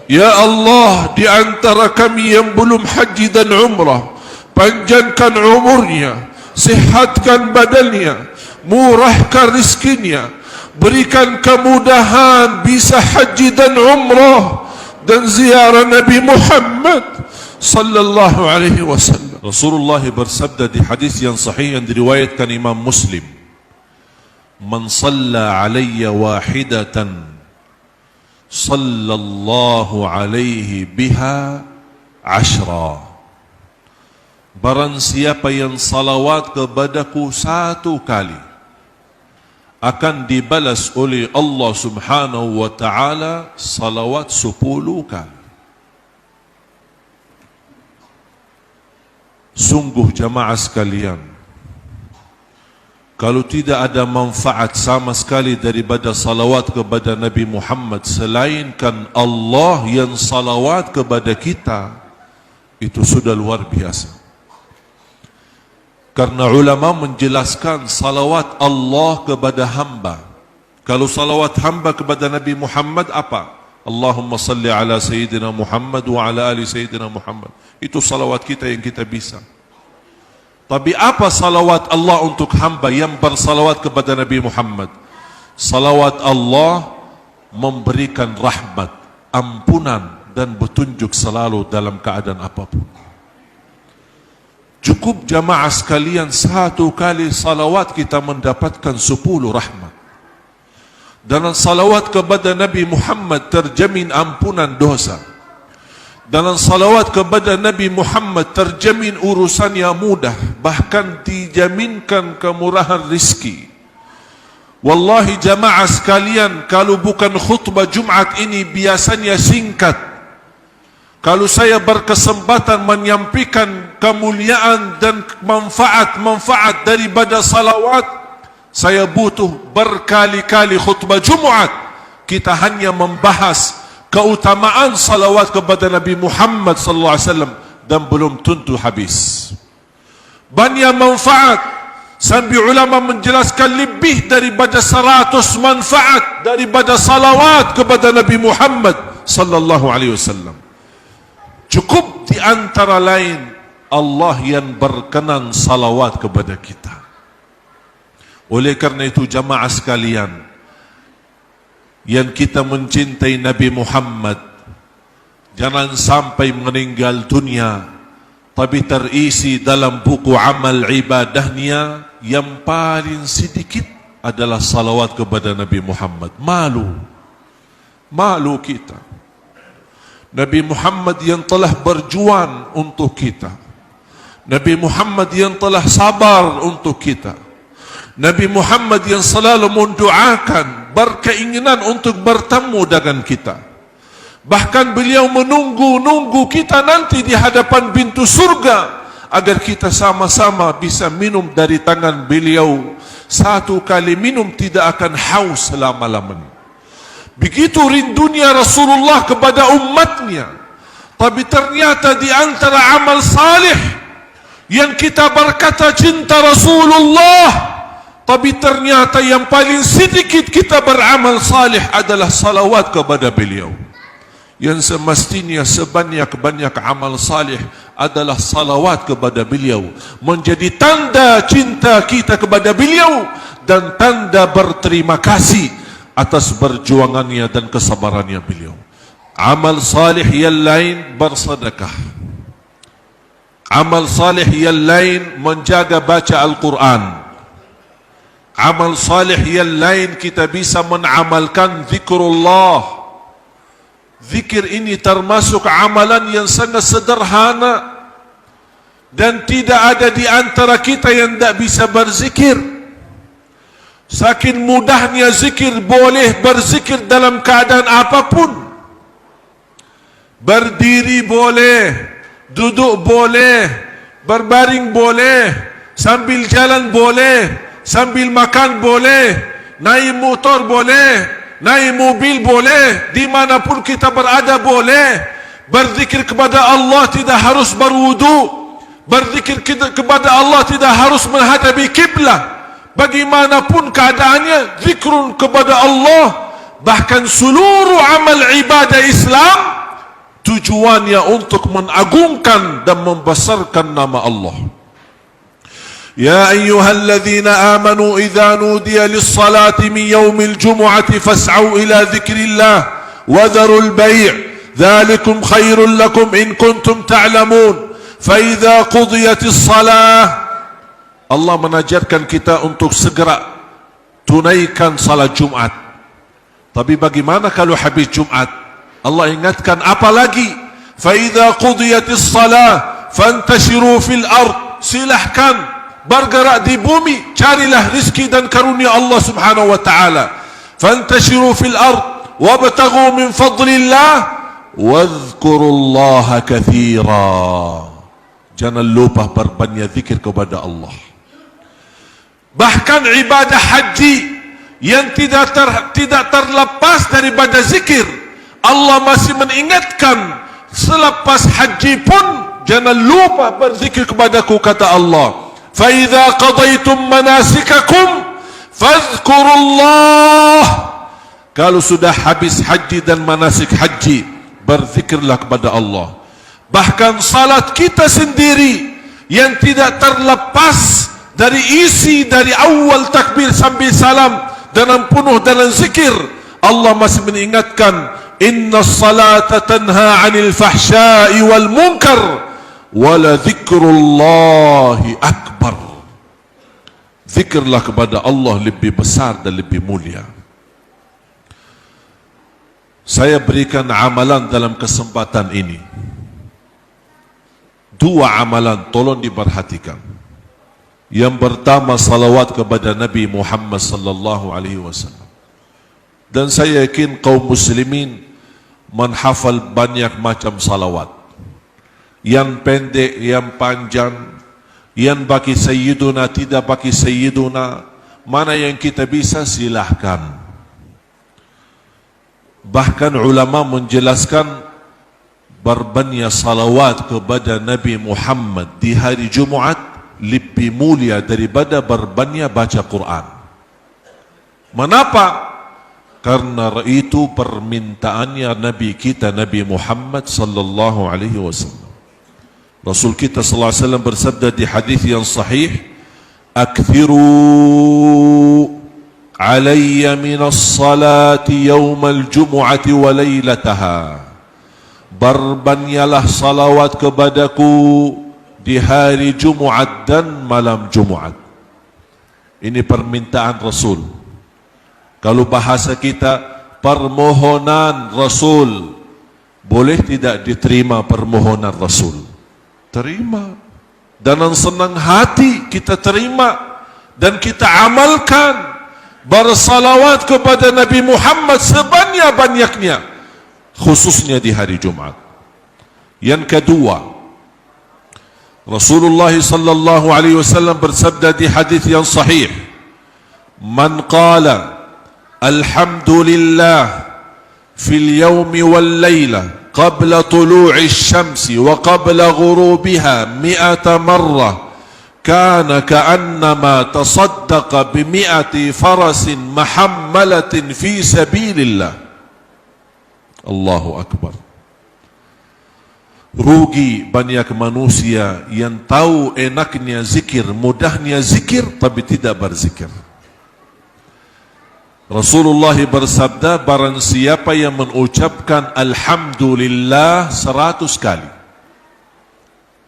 Ya Allah, di antara kami yang belum haji dan umrah, panjangkan umurnya, sihatkan badannya, murahkan rizkinya, berikan kemudahan bisa haji dan umrah dan ziarah Nabi Muhammad sallallahu alaihi wasallam. Rasulullah bersabda di hadis yang sahih yang diriwayatkan Imam Muslim, "Man shalla alayya wahidatan sallallahu alaihi biha ashra." Barang siapa yang salawat kepadaku satu kali, akan dibalas oleh Allah subhanahu wa ta'ala salawat 10 kali. Sungguh jamaah sekalian, kalau tidak ada manfaat sama sekali daripada salawat kepada Nabi Muhammad, selainkan Allah yang salawat kepada kita, itu sudah luar biasa. Karena ulama menjelaskan salawat Allah kepada hamba. Kalau salawat hamba kepada Nabi Muhammad apa? Allahumma salli ala Sayyidina Muhammad wa ala ali Sayyidina Muhammad. Itu salawat kita yang kita bisa. Tapi apa salawat Allah untuk hamba yang bersalawat kepada Nabi Muhammad? Salawat Allah memberikan rahmat, ampunan dan petunjuk selalu dalam keadaan apapun. Cukup jamaah sekalian satu kali salawat kita mendapatkan 10 rahmat. Dalam salawat kepada Nabi Muhammad terjamin ampunan dosa. Dalam salawat kepada Nabi Muhammad terjamin urusan yang mudah, bahkan dijaminkan kemurahan rizki. Wallahi jamaah sekalian, kalau bukan khutbah Jumat ini biasanya singkat, kalau saya berkesempatan menyampaikan kemuliaan dan manfaat-manfaat daripada salawat, saya butuh berkali-kali khutbah Jumat. Kita hanya membahas keutamaan salawat kepada Nabi Muhammad sallallahu alaihi wasallam dan belum tentu habis. Banyak manfaat, sampai ulama menjelaskan lebih daripada 100 manfaat daripada salawat kepada Nabi Muhammad sallallahu alaihi wasallam. Cukup di antara lain Allah yang berkenan salawat kepada kita. Oleh karena itu jamaah sekalian, yang kita mencintai Nabi Muhammad, jangan sampai meninggal dunia tapi terisi dalam buku amal ibadahnya yang paling sedikit adalah salawat kepada Nabi Muhammad. Malu kita. Nabi Muhammad yang telah berjuang untuk kita, Nabi Muhammad yang telah sabar untuk kita, Nabi Muhammad yang selalu mendoakan, berkeinginan untuk bertemu dengan kita. Bahkan beliau menunggu kita nanti di hadapan pintu surga agar kita sama-sama bisa minum dari tangan beliau. Satu kali minum tidak akan haus selama-lamanya. Begitu rindunya Rasulullah kepada umatnya. Tapi ternyata di antara amal salih yang kita berkata cinta Rasulullah, tapi ternyata yang paling sedikit kita beramal salih adalah salawat kepada beliau. Yang semestinya sebanyak-banyak amal salih adalah salawat kepada beliau, menjadi tanda cinta kita kepada beliau dan tanda berterima kasih atas perjuangannya dan kesabarannya beliau. Amal salih yang lain bersedekah. Amal salih yang lain menjaga baca Al-Quran. Amal salih yang lain kita bisa menamalkan zikrullah. Zikir ini termasuk amalan yang sangat sederhana dan tidak ada di antara kita yang tidak bisa berzikir. Saking mudahnya zikir, boleh berzikir dalam keadaan apapun. Berdiri boleh, duduk boleh, berbaring boleh, sambil jalan boleh, sambil makan boleh, naik motor boleh, naik mobil boleh, dimanapun kita berada boleh. Berzikir kepada Allah tidak harus berwudu. Berzikir kepada Allah tidak harus menghadapi kiblat. Bagaimanapun keadaannya, zikrun kepada Allah. Bahkan seluruh amal ibadah Islam tujuannya untuk menagungkan dan membesarkan nama Allah. Ya ayyuhalladzina amanu idza nudiya lis-salati min yaumil jumu'ati fas'au ila dzikrillah wa dharul bai'. ذلكم خير لكم إن كنتم تعلمون فإذا قضيت الصلاة. Allah menajarkan kita untuk segera tunaikan salat Jumat. Tapi bagaimana kalau habis Jumat? Allah ingatkan apa lagi? فإذا قضيت الصلاة فانتشروا في الأرض. Silahkan bergerak di bumi, carilah rizki dan karunia Allah Subhanahu wa taala. فانتشروا في الأرض وابتغوا من فضل الله wadhkurullaha kathira. Jangan lupa berbanyak zikir kepada Allah. Bahkan ibadah haji yang tidak terlepas daripada zikir, Allah masih mengingatkan selepas haji pun jangan lupa berzikir kepadaku, kata Allah. Fa idza qadaytum manasikakum fadhkurullah. Kalau sudah habis haji dan manasik haji, berzikirlah kepada Allah. Bahkan salat kita sendiri yang tidak terlepas dari isi dari awal takbir sampai salam dengan penuh dalam zikir, Allah masih mengingatkan, innas salata tanha 'anil fahsya'i wal munkar wa la dzikrullahi akbar. Zikirlah kepada Allah lebih besar dan lebih mulia. Saya berikan amalan dalam kesempatan ini. 2 amalan, tolong diperhatikan. Yang pertama, salawat kepada Nabi Muhammad sallallahu alaihi wasallam. Dan saya yakin kaum muslimin menghafal banyak macam salawat. Yang pendek, yang panjang, yang bagi sayyiduna, tidak bagi sayyiduna. Mana yang kita bisa, silahkan. Bahkan ulama menjelaskan berbanyak salawat kepada Nabi Muhammad di hari Jumaat lebih mulia daripada berbanyak baca Quran. Mengapa? Karena itu permintaannya Nabi kita, Nabi Muhammad sallallahu alaihi wasallam. Rasul kita sallallahu alaihi wasallam bersabda di hadis yang sahih, "Akthiru alayya minas salati yawmal jumu'ati wa laylataha." Berbanyaklah salawat kepadaku di hari Jumaat dan malam Jumaat. Ini permintaan Rasul. Kalau bahasa kita, permohonan Rasul. Boleh tidak diterima permohonan Rasul? Terima. Dengan senang hati kita terima dan kita amalkan. Bersalawat kepada Nabi Muhammad sebanyak-banyaknya, khususnya di hari Jumat. Yang kedua, Rasulullah sallallahu alaihi wasallam bersabda di hadis yang sahih, "Man qala alhamdulillah fil yawmi wal layla qabla tulu'i asy-syamsi wa qabla ghurubiha 100 marrah kana ka'annama tasaddaqa bi 100 farasin mahammalatin fi sabilillah." Allahu akbar. Rugi banyak manusia yang tahu enaknya zikir, mudahnya zikir, tapi tidak berzikir. Rasulullah bersabda, barang siapa yang mengucapkan Alhamdulillah 100 kali,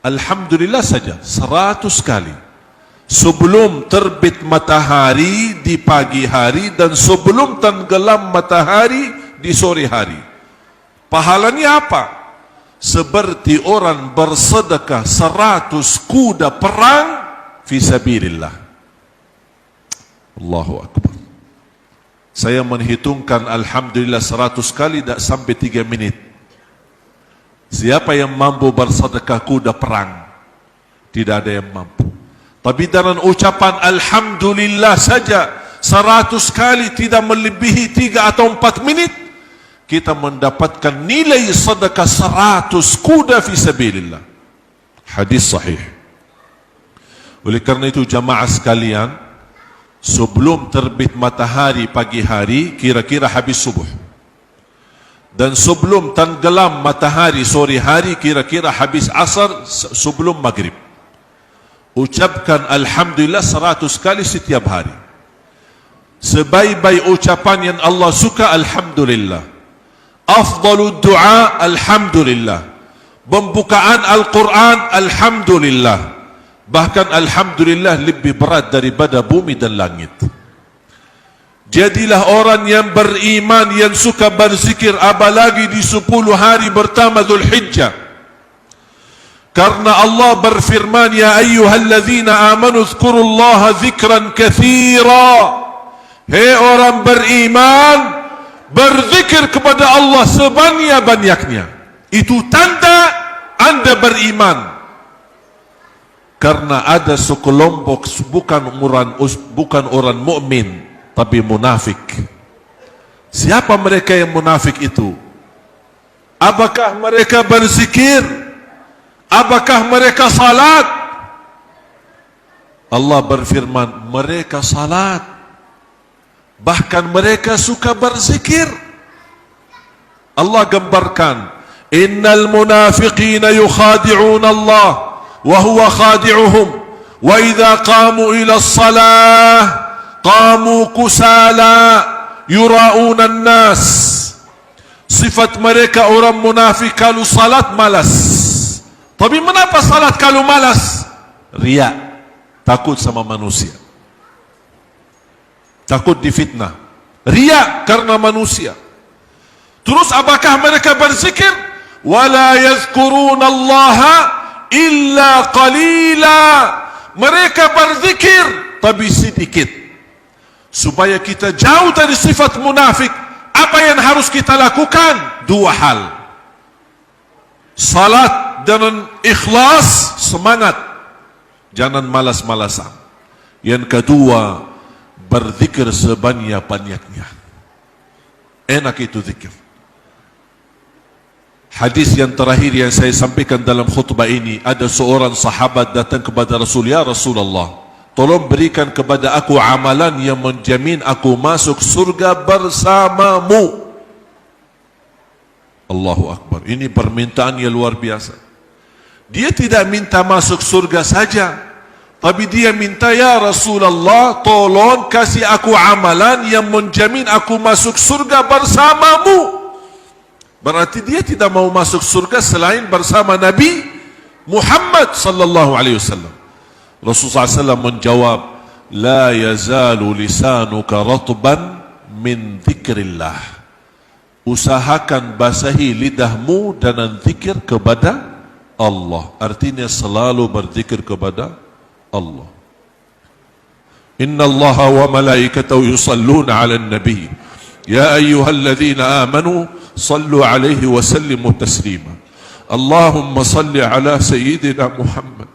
Alhamdulillah saja 100 kali, sebelum terbit matahari di pagi hari dan sebelum tenggelam matahari di sore hari, pahalanya apa? Seperti orang bersedekah 100 kuda perang fi sabilillah. Allahu akbar. Saya menghitungkan Alhamdulillah 100 kali tak sampai 3 minit. Siapa yang mampu bersedekah kuda perang? Tidak ada yang mampu. Tapi dengan ucapan Alhamdulillah saja 100 kali, tidak melebihi 3 atau 4 menit, kita mendapatkan nilai sedekah 100 kuda fi sabilillah. Hadis sahih. Oleh kerana itu jamaah sekalian, sebelum terbit matahari pagi hari, kira-kira habis subuh, dan sebelum tenggelam matahari sore hari, kira-kira habis asar sebelum maghrib. Ucapkan Alhamdulillah 100 kali setiap hari. Sebaik-baik ucapan yang Allah suka, Alhamdulillah. Afdalud du'a, Alhamdulillah. Pembukaan Al-Quran, Alhamdulillah. Bahkan Alhamdulillah lebih berat daripada bumi dan langit. Jadilah orang yang beriman, yang suka berzikir, apalagi di 10 hari pertama Dzulhijjah. Karena Allah berfirman, ya ayyuhalladzina amanu dzkurullaha dzikran katsira. Hei orang beriman, berzikir kepada Allah sebanyak-banyaknya. Itu tanda anda beriman. Karena ada sekelompok bukan orang mukmin, tapi munafik. Siapa mereka yang munafik itu? Apakah mereka berzikir? Apakah mereka salat? Allah berfirman, mereka salat. Bahkan mereka suka berzikir. Allah gambarkan, innal munafiqina yukhadi'una Allah wa huwa khadi'uhum wa idza qamu ila as-salah qamu kusala yura'una an-nas. Sifat mereka orang munafik, kalau salat malas. Tapi mengapa salat kalau malas? Riya, takut sama manusia, takut difitnah. Riya karena manusia. Terus apakah mereka berzikir? Wala yazkuruna Allaha illa qalila. Mereka berzikir tapi sedikit. Supaya kita jauh dari sifat munafik, apa yang harus kita lakukan? 2 hal. Salat dengan ikhlas, semangat, jangan malas-malasan. Yang kedua, berzikir sebanyak-banyaknya. Enak itu zikir. Hadis yang terakhir yang saya sampaikan dalam khutbah ini, ada seorang sahabat datang kepada Rasul, ya Rasulullah, tolong berikan kepada aku amalan yang menjamin aku masuk surga bersamamu. Allahu Akbar. Ini permintaan yang luar biasa. Dia tidak minta masuk surga saja, tapi dia minta, ya Rasulullah, tolong kasih aku amalan yang menjamin aku masuk surga bersamamu. Berarti dia tidak mau masuk surga selain bersama Nabi Muhammad sallallahu alaihi wasallam. Rasulullah SAW menjawab, la yazalu lisanuka ratban min dzikrillah. Usahakan basahi lidahmu dengan zikir kepada Allah. Artinya selalu berzikir kepada Allah. Inna Allaha wa malaikatahu yusalluna 'alan nabi. Ya ayyuhalladzina amanu sallu 'alaihi wa sallimu taslima. Allahumma salli 'ala sayyidina Muhammad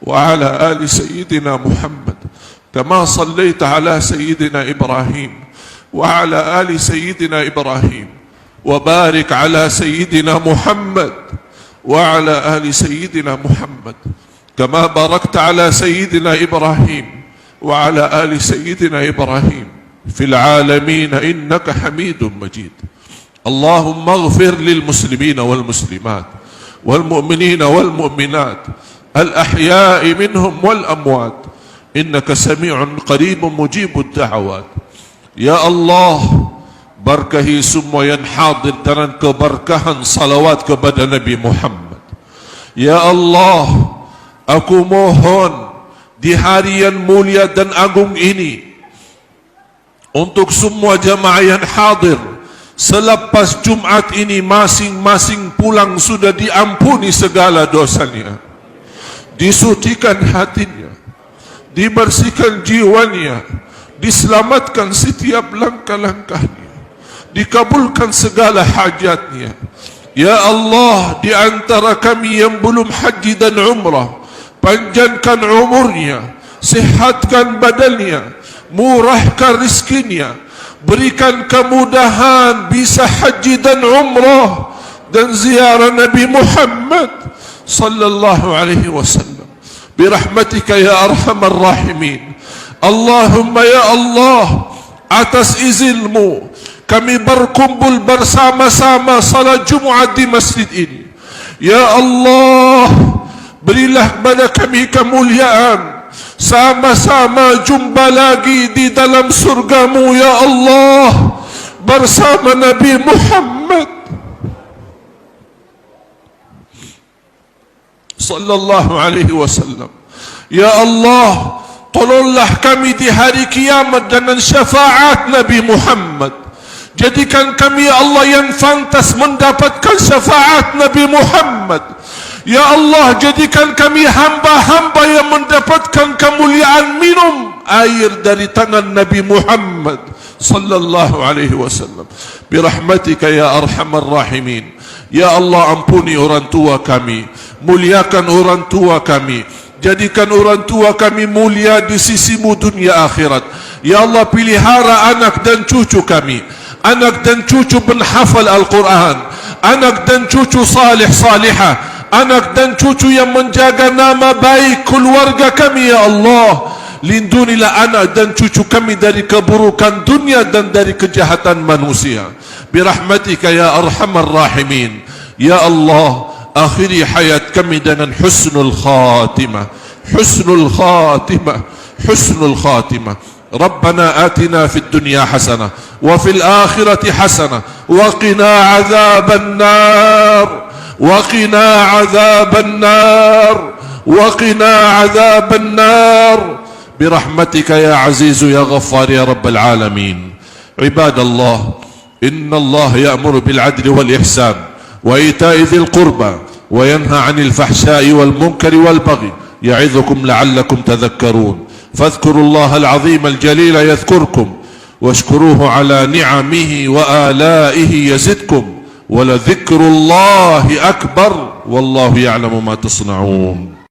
wa 'ala ali sayyidina Muhammad kama sallaita 'ala sayyidina Ibrahim wa 'ala ali sayyidina Ibrahim wa barik 'ala sayyidina Muhammad وعلى آل سيدنا محمد كما باركت على سيدنا إبراهيم وعلى آل سيدنا إبراهيم في العالمين إنك حميد مجيد. اللهم اغفر للمسلمين والمسلمات والمؤمنين والمؤمنات الأحياء منهم والأموات إنك سميع قريب مجيب الدعوات. يا الله, berkahi semua yang hadir dengan keberkahan salawat kepada Nabi Muhammad. Ya Allah, aku mohon di hari yang mulia dan agung ini, untuk semua jamaah yang hadir, selepas Jumat ini masing-masing pulang sudah diampuni segala dosanya, disucikan hatinya, dibersihkan jiwanya, diselamatkan setiap langkah-langkahnya, dikabulkan segala hajatnya. Ya Allah, di antara kami yang belum haji dan umrah, panjangkan umurnya, sihatkan badannya, murahkan rizkinya, berikan kemudahan bisa haji dan umrah dan ziarah Nabi Muhammad sallallahu alaihi wasallam. Birahmatika ya arhamar rahimin. Allahumma ya Allah, atas izinmu kami berkumpul bersama-sama salat Jumaat di masjid ini. Ya Allah, berilah kepada kami kemuliaan, sama-sama jumpa lagi di dalam surgamu ya Allah bersama Nabi Muhammad sallallahu alaihi wasallam. Ya Allah, tolonglah kami di hari kiamat dengan syafaat Nabi Muhammad. Jadikan kami ya Allah yang pantas mendapatkan syafaat Nabi Muhammad. Ya Allah, jadikan kami hamba-hamba yang mendapatkan kemuliaan minum air dari tangan Nabi Muhammad sallallahu alaihi wasallam. Birahmatika ya arhamar rahimin. Ya Allah, ampuni orang tua kami, muliakan orang tua kami, jadikan orang tua kami mulia di sisimu dunia akhirat. Ya Allah, pilihara anak dan cucu kami, anak dan cucu penghafal Al-Quran, anak dan cucu salih salihah, anak dan cucu yang menjaga nama baik keluarga kami ya Allah. Lindunilah anak dan cucu kami dari keburukan dunia dan dari kejahatan manusia. Birahmatika ya arhamar rahimin. Ya Allah, akhiri hayat kami dengan husnul khatimah, husnul khatimah, husnul khatimah. ربنا آتنا في الدنيا حسنة وفي الآخرة حسنة وقنا عذاب النار وقنا عذاب النار وقنا عذاب النار برحمتك يا عزيز يا غفار يا رب العالمين. عباد الله، إن الله يأمر بالعدل والإحسان وإيتاء ذي القربى وينهى عن الفحشاء والمنكر والبغي يعظكم لعلكم تذكرون. فاذكروا الله العظيم الجليل يذكركم واشكروه على نعمه وآلائه يزدكم ولذكر الله أكبر والله يعلم ما تصنعون.